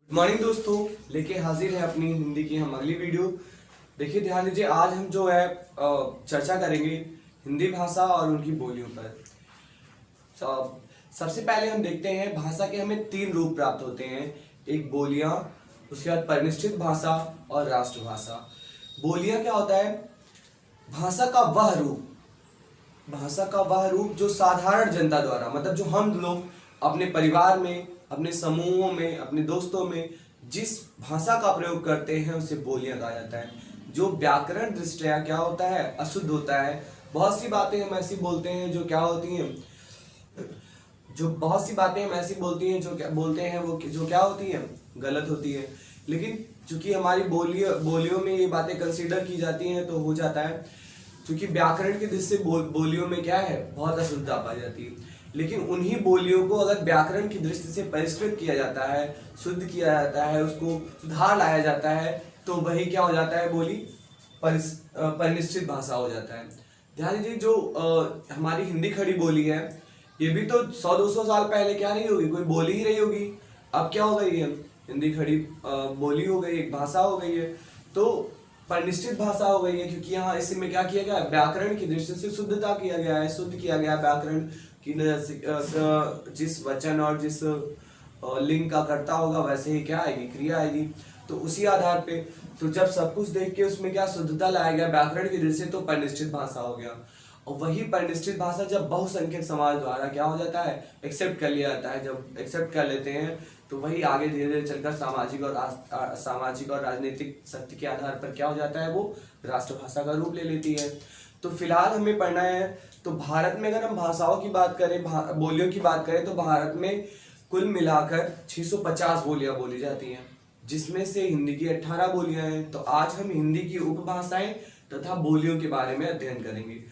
Good morning दोस्तों, लेके हाजिर है अपनी हिंदी की हम अगली वीडियो। देखिए ध्यान दीजिए, आज हम जो है चर्चा करेंगे हिंदी भाषा और उनकी बोलियों पर। सबसे पहले हम देखते हैं भाषा के हमें तीन रूप प्राप्त होते हैं। एक बोलियां, उसके बाद परिनिष्ठित भाषा और राष्ट्रभाषा। बोलियां क्या होता है? भाषा का वह रूप, भाषा का वह रूप जो साधारण जनता द्वारा, मतलब जो हम लोग अपने परिवार में, अपने समूहों में, अपने दोस्तों में जिस भाषा का प्रयोग करते हैं उसे बोलियां कहा जाता है। जो व्याकरण दृष्टया क्या होता है? अशुद्ध होता है। बहुत सी बातें हम ऐसी बोलते हैं जो क्या होती हैं, जो बहुत सी बातें हम ऐसी बोलती हैं जो क्या बोलते हैं वो जो क्या होती है, गलत होती है। लेकिन चूंकि हमारी बोलियों में ये बातें कंसीडर की जाती हैं तो हो जाता है। क्योंकि व्याकरण की दृष्टि से बोलियों में क्या है, बहुत अशुद्धता पाई जाती है। लेकिन उन्हीं बोलियों को अगर व्याकरण की दृष्टि से परिष्कृत किया जाता है, शुद्ध किया जाता है, उसको सुधार लाया जाता है, तो वही क्या हो जाता है, बोली परिनिष्ठित भाषा हो जाता है। ध्यान दीजिए, जो हमारी हिंदी खड़ी बोली है, ये भी तो 100-200 साल पहले क्या नहीं होगी, कोई बोली ही रही होगी। अब क्या हो गई है, हिंदी खड़ी बोली हो गई, एक भाषा हो गई है। तो परिनिष्ठित भाषा हो गई है क्योंकि यहाँ इसमें क्या किया गया, व्याकरण की दृष्टि से शुद्धता किया गया है, शुद्ध किया गया व्याकरण की जिस वचन और जिस लिंग का करता होगा वैसे ही क्या आएगी, क्रिया आएगी। तो उसी आधार पे तो जब सब कुछ देख के उसमें क्या शुद्धता लाया गया व्याकरण की दृष्टि से, तो परिनिष्ठित भाषा हो गया। और वही परिनिष्ठित भाषा जब बहुसंख्यक समाज द्वारा क्या हो जाता है, एक्सेप्ट कर लिया जाता है। जब एक्सेप्ट कर लेते हैं तो वही आगे धीरे धीरे चलकर सामाजिक और राजनीतिक सत्य के आधार पर क्या हो जाता है, वो राष्ट्रभाषा का रूप ले लेती है। तो फिलहाल हमें पढ़ना है, तो भारत में अगर हम भाषाओं की बात करें, बोलियों की बात करें, तो भारत में कुल मिलाकर 650 बोलियां बोली जाती हैं, जिसमें से हिंदी की 18 बोलियां हैं। तो आज हम हिंदी की उपभाषाएं तथा बोलियों के बारे में अध्ययन करेंगे।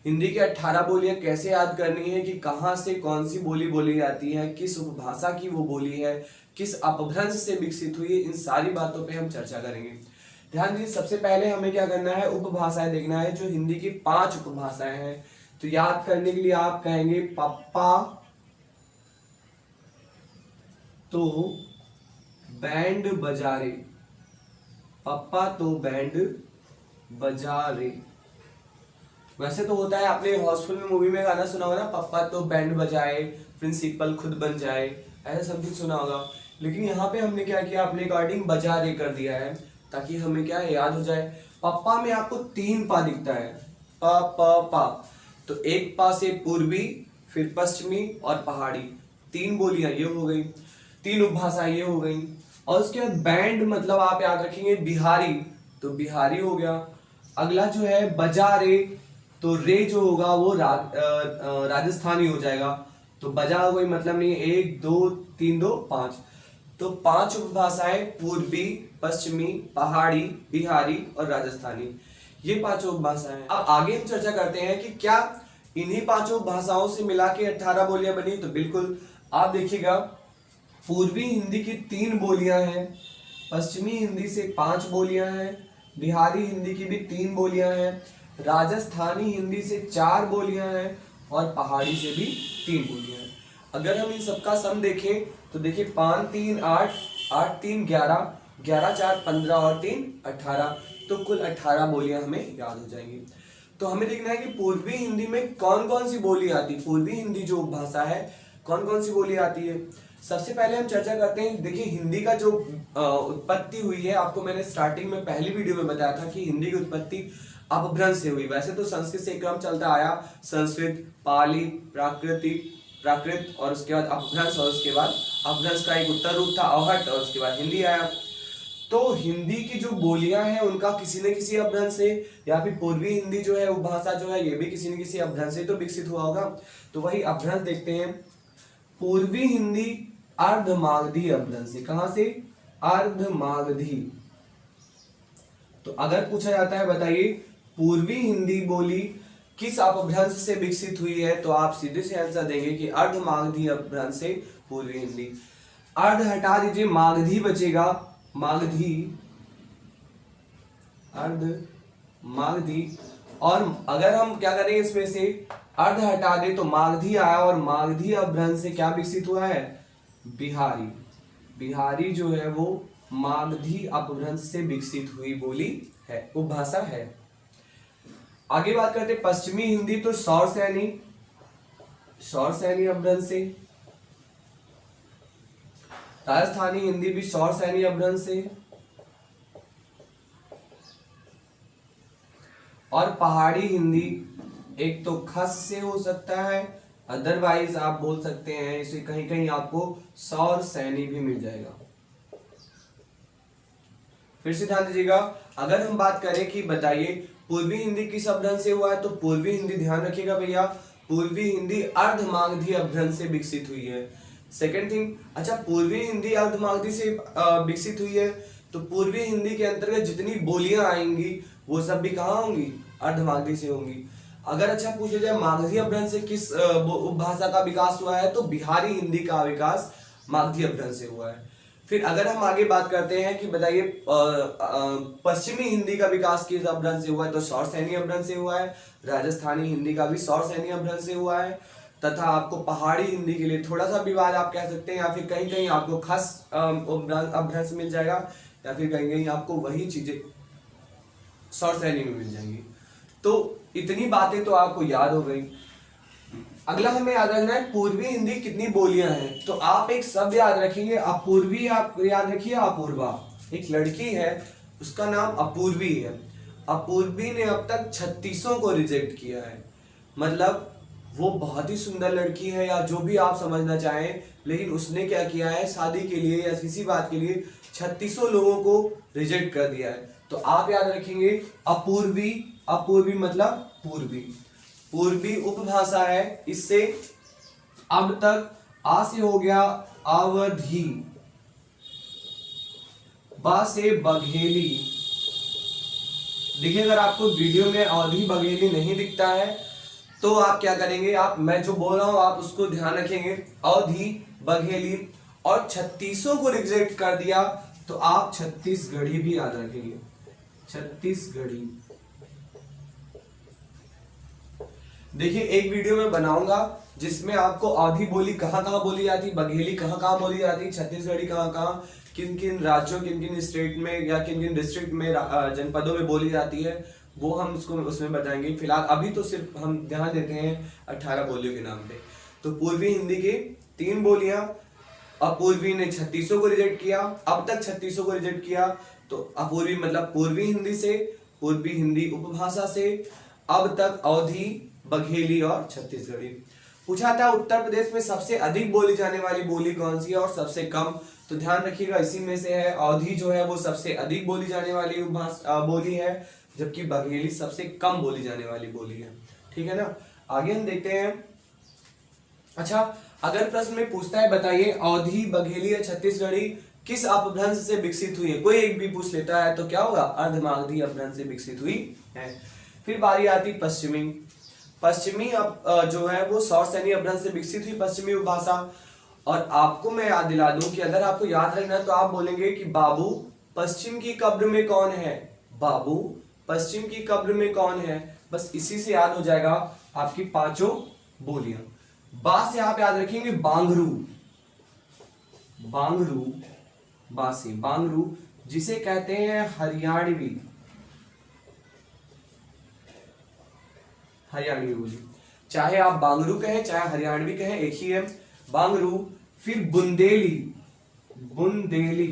हिंदी की 18 बोलियां कैसे याद करनी है, कि कहाँ से कौन सी बोली बोली जाती है, किस उपभाषा की वो बोली है, किस अपभ्रंश से विकसित हुई है, इन सारी बातों पे हम चर्चा करेंगे। ध्यान दीजिए, सबसे पहले हमें क्या करना है, उपभाषाएं देखना है, जो हिंदी की 5 उपभाषाएं हैं। तो याद करने के लिए आप कहेंगे पप्पा तो बैंड बजा रे, पप्पा तो बैंड बजा रे। वैसे तो होता है, आपने हाउसफुल में मूवी में गाना सुना होगा ना, पप्पा तो बैंड बजाए प्रिंसिपल खुद बन जाए, ऐसा समथिंग सुना होगा। लेकिन यहाँ पे हमने क्या किया, अपने अकॉर्डिंग बजा रे कर दिया है, ताकि हमें क्या है, याद हो जाए। पप्पा में आपको 3 पा दिखता है, प प पा। तो एक पा से पूर्वी, फिर पश्चिमी और पहाड़ी, 3 बोलियां ये हो गई, 3 उपभाषा ये हो गई। और उसके बाद बैंड मतलब आप याद रखेंगे बिहारी, तो बिहारी हो गया। अगला जो है बजा रे, तो रे जो होगा वो राजस्थानी हो जाएगा। तो बजा कोई मतलब नहीं है, 1 2 3 2 5। तो 5 उपभाषाएं, पूर्वी, पश्चिमी, पहाड़ी, बिहारी और राजस्थानी, ये 5 उपभाषाएं। अब आगे हम चर्चा करते हैं कि क्या इन्हीं 5 भाषाओं से मिला के 18 बोलियां बनी। तो बिल्कुल, आप देखिएगा, पूर्वी हिंदी की 3 बोलियां हैं, पश्चिमी हिंदी से 5 बोलियां हैं, बिहारी हिंदी की भी 3 बोलियां हैं, राजस्थानी हिंदी से 4 बोलियां हैं और पहाड़ी से भी 3 बोलियां हैं। अगर हम इन सबका सम देखें तो देखिए, 5 3 8, 8 3 11, 11 4 15 और 3 18, तो कुल 18 बोलियां हमें याद हो जाएंगी। तो हमें देखना है कि पूर्वी हिंदी में कौन कौन सी बोली आती है, पूर्वी हिंदी जो भाषा है कौन कौन सी बोली आती है। सबसे पहले हम चर्चा करते हैं। देखिए, हिंदी का जो उत्पत्ति हुई है, आपको मैंने स्टार्टिंग में पहली वीडियो में बताया था कि हिंदी की उत्पत्ति अपभ्रंश से हुई। वैसे तो संस्कृत से क्रम चलता आया, संस्कृत, पाली, प्राकृत और उसके बाद अपभ्रंश, और उसके बाद अपभ्रंश का एक उत्तर रूप था अवहट, और उसके बाद हिंदी आया। तो हिंदी की जो बोलियां हैं उनका किसी न किसी अपभ्रंश से, या फिर पूर्वी हिंदी जो है उपभाषा जो है, ये भी किसी न किसी अपभ्रंश से तो विकसित हुआ होगा। तो वही अपभ्रंश देखते हैं। पूर्वी हिंदी अर्धमागधी अपभ्रंश से, कहां से, अर्धमागधी। तो अगर पूछा जाता है बताइए पूर्वी हिंदी बोली किस अपभ्रंश से विकसित हुई है, तो आप सीधे से आंसर देंगे कि अर्धमागधी अपभ्रंश से पूर्वी हिंदी। अर्ध हटा दीजिए, मागधी बचेगा, मागधी, अर्ध मागधी। और अगर हम क्या करें, इसमें से अर्ध हटा दे तो मागधी आया, और मागधी अपभ्रंश से क्या विकसित हुआ है, बिहारी। बिहारी जो है वो मागधी अपभ्रंश से विकसित हुई बोली है, उपभाषा है। आगे बात करते पश्चिमी हिंदी, तो सौरसैनी अपभ्रंश से। राजस्थानी हिंदी भी सौरसैनी अपभ्रंश से। और पहाड़ी हिंदी एक तो खस से हो सकता है, अदरवाइज आप बोल सकते हैं इसे कहीं कहीं आपको सौरसैनी भी मिल जाएगा। फिर से ध्यान दीजिएगा, अगर हम बात करें कि बताइए पूर्वी हिंदी किस अपभ्रंश से हुआ है, तो पूर्वी हिंदी ध्यान रखिएगा भैया, पूर्वी हिंदी अर्धमागधी अपभ्रंश से विकसित हुई है। सेकंड थिंग, अच्छा पूर्वी हिंदी अर्धमागधी से विकसित हुई है, तो पूर्वी हिंदी के अंतर्गत जितनी बोलियां आएंगी वो सब भी कहाँ होंगी, अर्धमागधी से होंगी। अगर अच्छा पूछा जाए मागधी अपभ्रंश से किस उपभाषा का विकास हुआ है, तो बिहारी हिंदी का विकास मागधी अपभ्रंश से हुआ है। फिर अगर हम आगे बात करते हैं कि बताइए पश्चिमी हिंदी का विकास किस अपभ्रंश से हुआ है, तो सौरसैनी अपभ्रंश से हुआ है। राजस्थानी हिंदी का भी सौरसैनी अपभ्रंश से हुआ है। तथा आपको पहाड़ी हिंदी के लिए थोड़ा सा विवाद आप कह सकते हैं, या फिर कहीं कहीं आपको खस अपभ्रंश मिल जाएगा, या फिर कहीं कहीं आपको वही चीजें सौरसैनी में मिल जाएंगी। तो इतनी बातें तो आपको याद हो गई। अगला हमें याद रखना है पूर्वी हिंदी कितनी बोलियां हैं, तो आप एक शब्द याद रखेंगे अपूर्वी, आप याद रखिए अपूर्वा। एक लड़की है उसका नाम अपूर्वी है, अपूर्वी ने अब तक 36 को रिजेक्ट किया है। मतलब वो बहुत ही सुंदर लड़की है या जो भी आप समझना चाहें, लेकिन उसने क्या किया है शादी के लिए या किसी बात के लिए 36 लोगों को रिजेक्ट कर दिया है। तो आप याद रखेंगे अपूर्वी, अपूर्वी मतलब पूर्वी, पूर्वी उपभाषा है। इससे अब तक आ से हो गया अवधी, बा से बघेली। देखिए अगर आपको वीडियो में अवधी बघेली नहीं दिखता है तो आप क्या करेंगे, आप मैं जो बोल रहा हूं आप उसको ध्यान रखेंगे, अवधी बघेली, और 36 को रिजेक्ट कर दिया तो आप छत्तीसगढ़ी भी याद रखेंगे, छत्तीसगढ़ी। देखिए एक वीडियो में बनाऊंगा जिसमें आपको अवधी बोली कहाँ कहाँ बोली जाती, बघेली कहाँ कहाँ बोली जाती, छत्तीसगढ़ी कहाँ कहाँ, किन किन राज्यों, किन किन स्टेट में या किन किन डिस्ट्रिक्ट में, जनपदों में बोली जाती है, वो हम उसको उसमें बताएंगे। फिलहाल अभी तो सिर्फ हम ध्यान देते हैं 18 बोलियों के नाम पे। तो पूर्वी हिंदी की 3 बोलियां, अपूर्वी ने 36 को रिजेक्ट किया, अब तक 36 को रिजेक्ट किया। तो अपूर्वी मतलब पूर्वी हिंदी से, पूर्वी हिंदी उपभाषा से, अब तक अवधी, बघेली और छत्तीसगढ़ी। पूछा था उत्तर प्रदेश में सबसे अधिक बोली जाने वाली बोली कौन सी है और सबसे कम, तो ध्यान रखिएगा इसी में से है। अवधी जो है वो सबसे अधिक बोली जाने वाली बोली है, जबकि बघेली सबसे कम बोली जाने वाली बोली है। ठीक है ना, आगे हम देखते हैं। अच्छा अगर प्रश्न में पूछता है बताइए अवधी, बघेली या छत्तीसगढ़ी किस अपभ्रंश से विकसित हुई है, कोई एक भी पूछ लेता है तो क्या होगा, अर्धमागधी अपभ्रंश से विकसित हुई है। फिर बारी आती पश्चिमी, पश्चिमी जो है वो सौरसैनी अपभ्रंश से विकसित हुई पश्चिमी उपभाषा। और आपको मैं याद दिला दूं कि अगर आपको याद रखना है तो आप बोलेंगे कि बाबू पश्चिम की कब्र में कौन है, बाबू पश्चिम की कब्र में कौन है, बस इसी से याद हो जाएगा आपकी 5 बोलियां। बा से आप याद रखेंगे बांगरू, बांगरू, बा से बांगरू, जिसे कहते हैं हरियाणवी, हरियाणवी बोली, चाहे आप बांगरू कहें चाहे हरियाणवी कहें एक ही है, बांगरू। फिर बुंदेली, बुंदेली।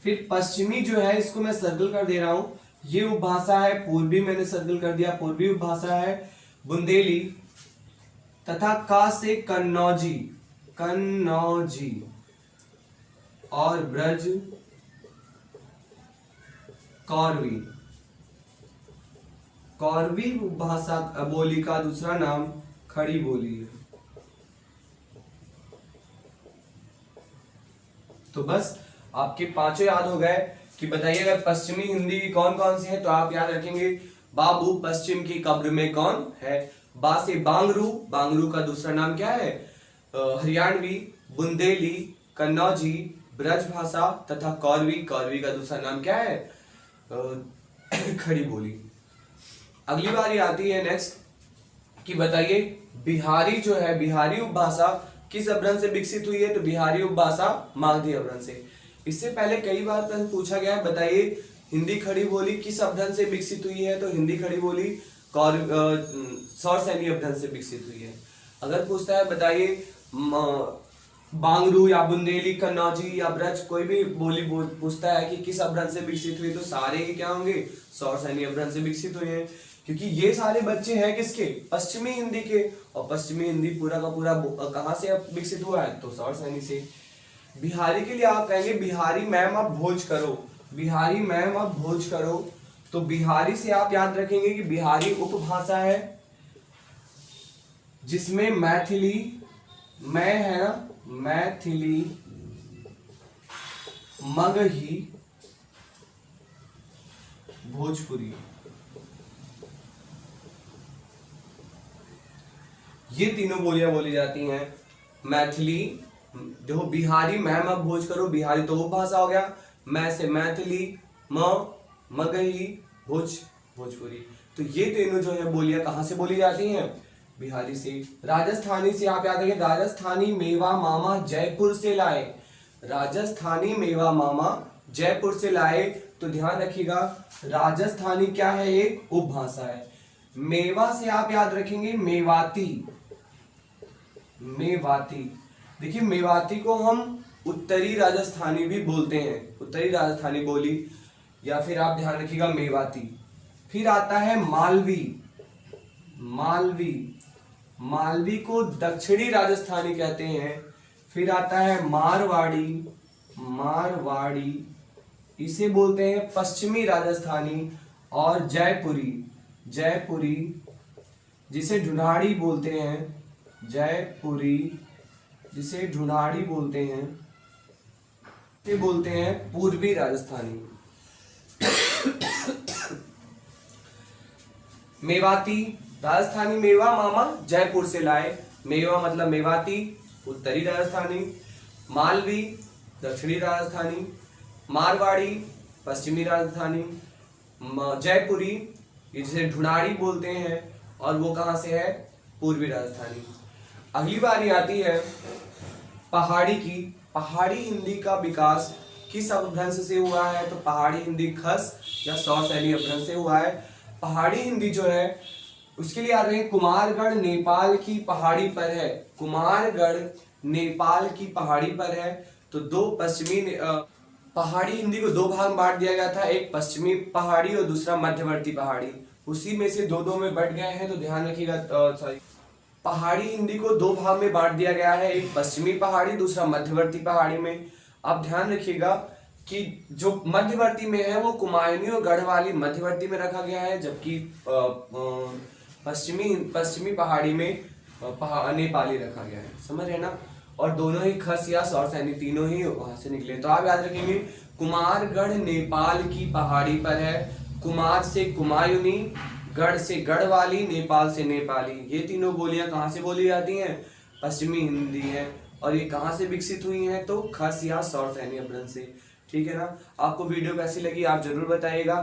फिर पश्चिमी जो है इसको मैं सर्कल कर दे रहा हूं, ये उपभाषा है, पूर्वी मैंने सर्कल कर दिया, पूर्वी उपभाषा है बुंदेली। तथा का से कन्नौजी, कन्नौजी, और ब्रज कौरवी, कौरवी भाषा बोली का दूसरा नाम खड़ी बोली है। तो बस आपके 5 याद हो गए कि बताइए अगर पश्चिमी हिंदी की कौन कौन सी है, तो आप याद रखेंगे बाबू पश्चिम की कब्र में कौन है, बा से बांगरू, बांगरू का दूसरा नाम क्या है हरियाणवी, बुंदेली, कन्नौजी, ब्रजभाषा, तथा कौरवी, कौरवी का दूसरा नाम क्या है खड़ी बोली। अगली बारी आती है नेक्स्ट कि बताइए बिहारी जो है, बिहारी उपभाषा किस अपभ्रंश से विकसित हुई है, तो बिहारी उपभाषा मागधी अपभ्रंश से। इससे पहले कई बार प्रश्न पूछा गया है, बताइए हिंदी खड़ी बोली किस अपभ्रंश से विकसित हुई है, तो हिंदी खड़ी बोली सौर सैनी अपभ्रंश से विकसित हुई है। अगर पूछता है बताइए बांगरू या बुंदेली, कन्नौजी या ब्रज, कोई भी बोली पूछता है कि किस अपभ्रंश से विकसित हुई, तो सारे ही क्या होंगे, सौर सैनी अपभ्रंश से विकसित हुए हैं, क्योंकि ये सारे बच्चे हैं किसके, पश्चिमी हिंदी के, और पश्चिमी हिंदी पूरा का पूरा कहाँ से विकसित हुआ है, तो सौर सैनी से। बिहारी के लिए आप कहेंगे बिहारी मैम आप भोज करो, बिहारी मैम आप भोज करो, तो बिहारी से आप याद रखेंगे कि बिहारी उपभाषा है जिसमें मैथिली, मैं है ना, मैथिली, मगही, भोजपुरी, ये तीनों बोलियां बोली जाती हैं। मैथिली, देखो बिहारी मैम अब भोज करो, बिहारी तो उपभाषा हो गया, मैं से मैथिली, मगही, भोजपुरी, तो ये तीनों जो है बोलियां कहां से बोली जाती हैं, बिहारी से। राजस्थानी से आप याद रखें, राजस्थानी मेवा मामा जयपुर से लाए, राजस्थानी मेवा मामा जयपुर से लाए, तो ध्यान रखिएगा राजस्थानी क्या है, एक उपभाषा है। मेवा से आप याद रखेंगे मेवाती, मेवाती, देखिए मेवाती को हम उत्तरी राजस्थानी भी बोलते हैं, उत्तरी राजस्थानी बोली, या फिर आप ध्यान रखिएगा मेवाती। फिर आता है मालवी, मालवी, मालवी को दक्षिणी राजस्थानी कहते हैं। फिर आता है मारवाड़ी, मारवाड़ी, इसे बोलते हैं पश्चिमी राजस्थानी। और जयपुरी, जयपुरी, जिसे ढूंढाड़ी बोलते हैं, जयपुरी, जिसे ढूंढाड़ी बोलते हैं, इसे बोलते हैं पूर्वी राजस्थानी। मेवाती, राजस्थानी मेवा मामा जयपुर से लाए, मेवा मतलब मेवाती उत्तरी राजस्थानी, मालवी दक्षिणी राजस्थानी, मारवाड़ी पश्चिमी राजस्थानी, जयपुरी जिसे ढूंढाड़ी बोलते हैं, और वो कहां से है, पूर्वी राजस्थानी। अगली बारी आती है पहाड़ी की। पहाड़ी हिंदी का विकास किस अपभ्रंश से हुआ है, तो पहाड़ी हिंदी खस या सौर सैनी अपभ्रंश से हुआ है। पहाड़ी हिंदी जो है उसके लिए आ रहे हैं, कुमारगढ़ नेपाल की पहाड़ी पर है, कुमारगढ़ नेपाल की पहाड़ी पर है। तो दो पश्चिमी पहाड़ी हिंदी को दो भाग में बांट दिया गया था, एक पश्चिमी पहाड़ी और दूसरा मध्यवर्ती पहाड़ी, उसी में से दो में बट गए हैं, तो ध्यान रखिएगा। सॉरी, पहाड़ी हिंदी को दो भाग में बांट दिया गया है, एक पश्चिमी पहाड़ी दूसरा मध्यवर्ती पहाड़ी में। अब ध्यान रखिएगा कि जो मध्यवर्ती में है वो कुमायूनी और गढ़वाली मध्यवर्ती में रखा गया है, जबकि पश्चिमी पहाड़ी में नेपाली रखा गया है, समझ रहे ना। और दोनों ही खस या सौर सैनी तीनों ही वहां से निकले। तो आप याद रखेंगे कुमारगढ़ नेपाल की पहाड़ी पर है, कुमार से कुमायूनी, गढ़ से गढ़वाली, नेपाल से नेपाली, ये तीनों बोलियां कहाँ से बोली जाती हैं, पश्चिमी हिंदी है। और ये कहाँ से विकसित हुई हैं, तो खस या सौर सैनी अपभ्रंश से। ठीक है ना। आपको वीडियो कैसी लगी आप जरूर बताइएगा।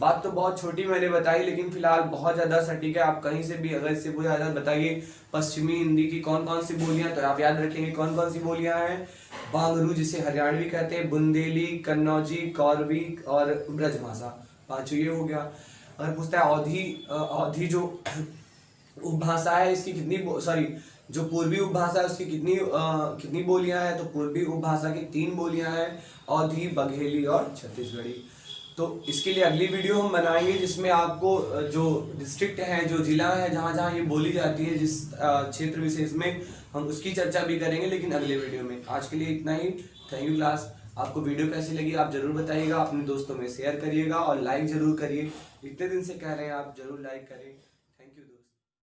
बात तो बहुत छोटी मैंने बताई, लेकिन फिलहाल बहुत ज्यादा सटीक है। आप कहीं से भी अगर इससे पूछा ज्यादा बताइए पश्चिमी हिंदी की कौन कौन सी बोलियां, तो आप याद रखेंगे कौन कौन सी बोलियां हैं। बांगरू जिसे हरियाणवी कहते हैं, बुंदेली, कन्नौजी, कौरवी और ब्रजभाषा, पांचों ये हो गया। अगर पूछता है अवधी जो उपभाषा है इसकी कितनी, सॉरी जो पूर्वी उपभाषा है उसकी कितनी बोलियां हैं, तो पूर्वी उपभाषा की 3 बोलियां हैं, अवधी, बघेली और छत्तीसगढ़ी। तो इसके लिए अगली वीडियो हम बनाएंगे जिसमें आपको जो डिस्ट्रिक्ट है, जो जिला है, जहाँ जहाँ ये बोली जाती है, जिस क्षेत्र विशेष में, हम उसकी चर्चा भी करेंगे, लेकिन अगले वीडियो में। आज के लिए इतना ही। Thank you class. आपको वीडियो कैसी लगी आप जरूर बताइएगा, अपने दोस्तों में शेयर करिएगा और लाइक जरूर करिए। इतने दिन से कह रहे हैं आप जरूर लाइक करें।